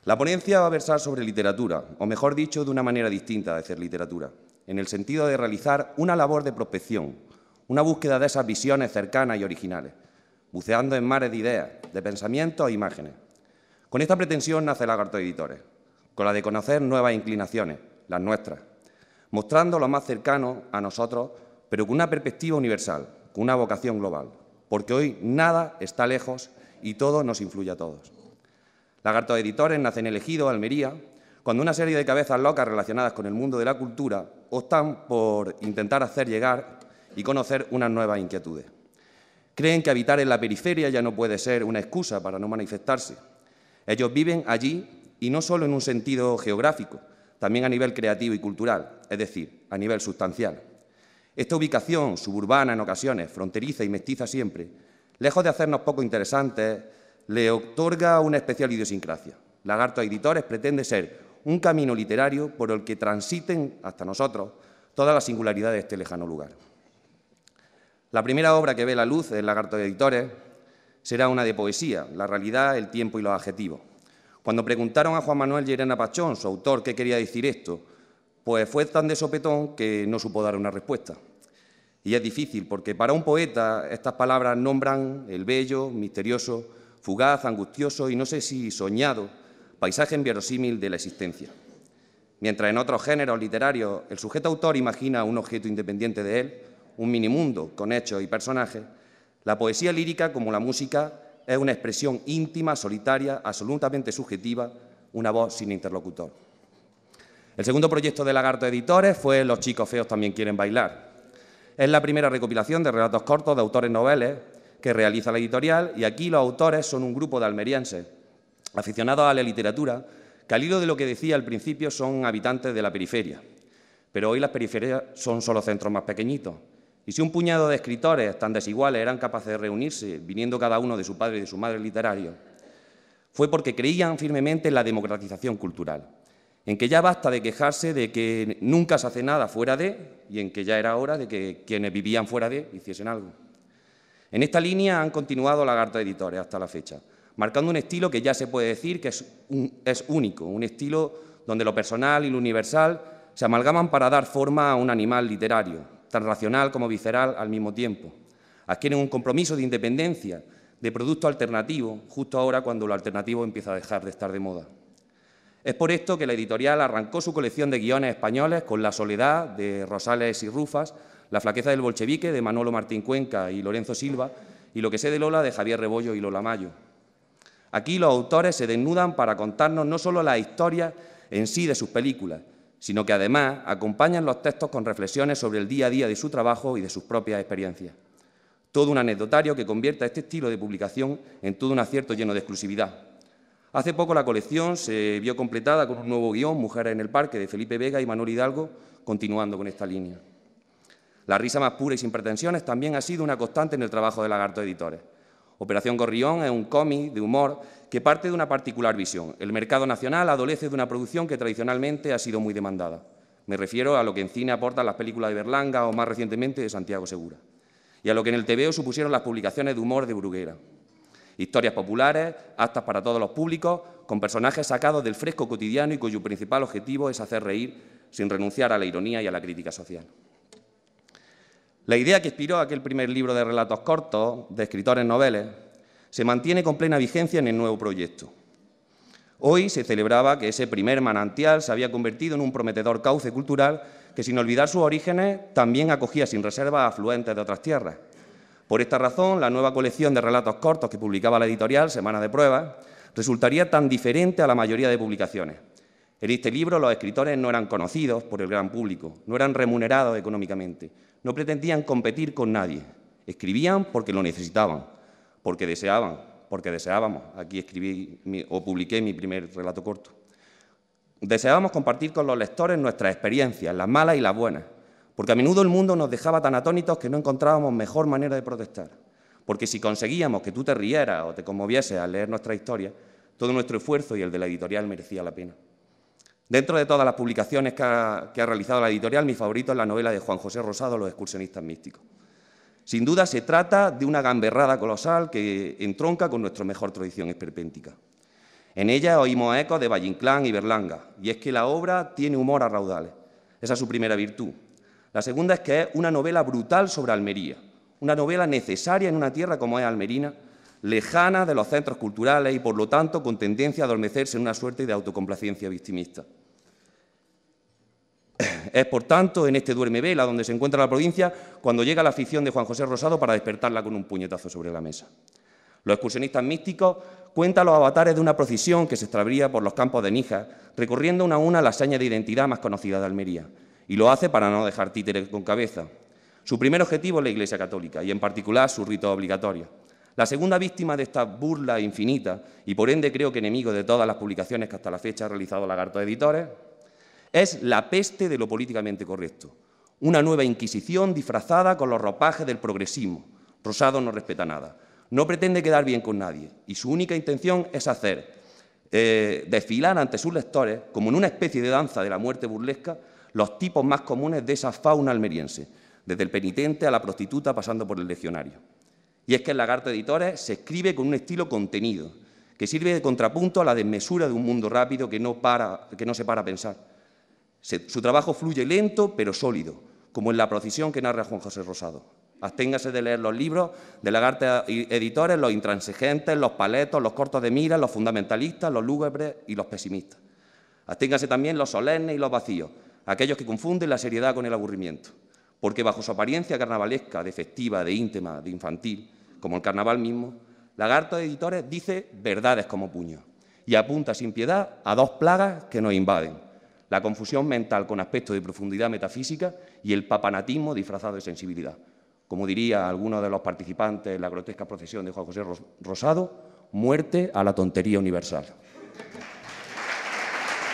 La ponencia va a versar sobre literatura, o mejor dicho, de una manera distinta de hacer literatura, en el sentido de realizar una labor de prospección, una búsqueda de esas visiones cercanas y originales, buceando en mares de ideas, de pensamientos e imágenes. Con esta pretensión nace Lagarto Editores, con la de conocer nuevas inclinaciones, las nuestras, mostrando lo más cercano a nosotros, pero con una perspectiva universal, con una vocación global, porque hoy nada está lejos y todo nos influye a todos. Lagarto Editores nace en el Ejido, Almería, cuando una serie de cabezas locas relacionadas con el mundo de la cultura optan por intentar hacer llegar y conocer unas nuevas inquietudes. Creen que habitar en la periferia ya no puede ser una excusa para no manifestarse. Ellos viven allí y no solo en un sentido geográfico, también a nivel creativo y cultural, es decir, a nivel sustancial. Esta ubicación suburbana en ocasiones, fronteriza y mestiza siempre, lejos de hacernos poco interesantes, le otorga una especial idiosincrasia. Lagarto Editores pretende ser un camino literario por el que transiten hasta nosotros todas las singularidades de este lejano lugar. La primera obra que ve la luz en Lagarto Editores será una de poesía, la realidad, el tiempo y los adjetivos. Cuando preguntaron a Juan Manuel Llerena Pachón, su autor, qué quería decir esto, pues fue tan de sopetón que no supo dar una respuesta. Y es difícil, porque para un poeta estas palabras nombran el bello, misterioso, fugaz, angustioso y no sé si soñado paisaje inverosímil de la existencia. Mientras en otros géneros literarios el sujeto autor imagina un objeto independiente de él, un minimundo con hechos y personajes, la poesía lírica, como la música, es una expresión íntima, solitaria, absolutamente subjetiva, una voz sin interlocutor. El segundo proyecto de Lagarto Editores fue Los chicos feos también quieren bailar. Es la primera recopilación de relatos cortos de autores noveles que realiza la editorial, y aquí los autores son un grupo de almerienses aficionados a la literatura que, al hilo de lo que decía al principio, son habitantes de la periferia. Pero hoy las periferias son solo centros más pequeñitos. Y si un puñado de escritores tan desiguales eran capaces de reunirse, viniendo cada uno de su padre y de su madre literario, fue porque creían firmemente en la democratización cultural, en que ya basta de quejarse de que nunca se hace nada fuera de, y en que ya era hora de que quienes vivían fuera de hiciesen algo. En esta línea han continuado Lagarto Editores hasta la fecha, marcando un estilo que ya se puede decir que es único, un estilo donde lo personal y lo universal se amalgaman para dar forma a un animal literario, tan racional como visceral al mismo tiempo. Adquieren un compromiso de independencia, de producto alternativo, justo ahora cuando lo alternativo empieza a dejar de estar de moda. Es por esto que la editorial arrancó su colección de guiones españoles con La soledad, de Rosales y Rufas, La flaqueza del bolchevique, de Manolo Martín Cuenca y Lorenzo Silva, y Lo que sé de Lola, de Javier Rebollo y Lola Mayo. Aquí los autores se desnudan para contarnos no solo la historia en sí de sus películas, sino que además acompañan los textos con reflexiones sobre el día a día de su trabajo y de sus propias experiencias. Todo un anecdotario que convierte a este estilo de publicación en todo un acierto lleno de exclusividad. Hace poco la colección se vio completada con un nuevo guión, Mujeres en el parque, de Felipe Vega y Manuel Hidalgo, continuando con esta línea. La risa más pura y sin pretensiones también ha sido una constante en el trabajo de Lagarto Editores. Operación Gorrión es un cómic de humor que parte de una particular visión. El mercado nacional adolece de una producción que tradicionalmente ha sido muy demandada. Me refiero a lo que en cine aportan las películas de Berlanga o, más recientemente, de Santiago Segura, y a lo que en el TVO supusieron las publicaciones de humor de Bruguera. Historias populares, aptas para todos los públicos, con personajes sacados del fresco cotidiano y cuyo principal objetivo es hacer reír sin renunciar a la ironía y a la crítica social. La idea que inspiró aquel primer libro de relatos cortos de escritores noveles se mantiene con plena vigencia en el nuevo proyecto. Hoy se celebraba que ese primer manantial se había convertido en un prometedor cauce cultural que, sin olvidar sus orígenes, también acogía sin reserva a afluentes de otras tierras. Por esta razón, la nueva colección de relatos cortos que publicaba la editorial, Semana de Pruebas, resultaría tan diferente a la mayoría de publicaciones. En este libro los escritores no eran conocidos por el gran público, no eran remunerados económicamente, no pretendían competir con nadie. Escribían porque lo necesitaban, porque deseábamos. Aquí escribí o publiqué mi primer relato corto. Deseábamos compartir con los lectores nuestras experiencias, las malas y las buenas, porque a menudo el mundo nos dejaba tan atónitos que no encontrábamos mejor manera de protestar. Porque si conseguíamos que tú te rieras o te conmovieses al leer nuestra historia, todo nuestro esfuerzo y el de la editorial merecía la pena. Dentro de todas las publicaciones que ha realizado la editorial, mi favorito es la novela de Juan José Rosado, Los excursionistas místicos. Sin duda se trata de una gamberrada colosal que entronca con nuestra mejor tradición esperpéntica. En ella oímos ecos de Valle Inclán y Berlanga, y es que la obra tiene humor a raudales. Esa es su primera virtud. La segunda es que es una novela brutal sobre Almería, una novela necesaria en una tierra como es Almerina, lejana de los centros culturales y, por lo tanto, con tendencia a adormecerse en una suerte de autocomplacencia victimista. Es, por tanto, en este duerme vela donde se encuentra la provincia cuando llega la afición de Juan José Rosado para despertarla con un puñetazo sobre la mesa. Los excursionistas místicos cuentan los avatares de una procesión que se extravía por los campos de Níjar, recorriendo una a una las señas de identidad más conocidas de Almería, y lo hace para no dejar títeres con cabeza. Su primer objetivo es la Iglesia católica, y en particular sus ritos obligatorios. La segunda víctima de esta burla infinita, y por ende creo que enemigo de todas las publicaciones que hasta la fecha ha realizado Lagarto Editores, es la peste de lo políticamente correcto, una nueva Inquisición disfrazada con los ropajes del progresismo. Rosado no respeta nada, no pretende quedar bien con nadie y su única intención es hacer desfilar ante sus lectores, como en una especie de danza de la muerte burlesca, los tipos más comunes de esa fauna almeriense, desde el penitente a la prostituta pasando por el legionario. Y es que el Lagarto Editores se escribe con un estilo contenido, que sirve de contrapunto a la desmesura de un mundo rápido que no se para a pensar. Su trabajo fluye lento pero sólido, como en la procesión que narra Juan José Rosado. Absténgase de leer los libros de Lagarto Editores, los intransigentes, los paletos, los cortos de mira, los fundamentalistas, los lúgubres y los pesimistas. Absténgase también los solemnes y los vacíos, aquellos que confunden la seriedad con el aburrimiento, porque bajo su apariencia carnavalesca, de festiva, de íntima, de infantil, como el carnaval mismo, Lagarto Editores dice verdades como puños y apunta sin piedad a dos plagas que nos invaden: la confusión mental con aspectos de profundidad metafísica y el papanatismo disfrazado de sensibilidad. Como diría alguno de los participantes en la grotesca procesión de Juan José Rosado, muerte a la tontería universal.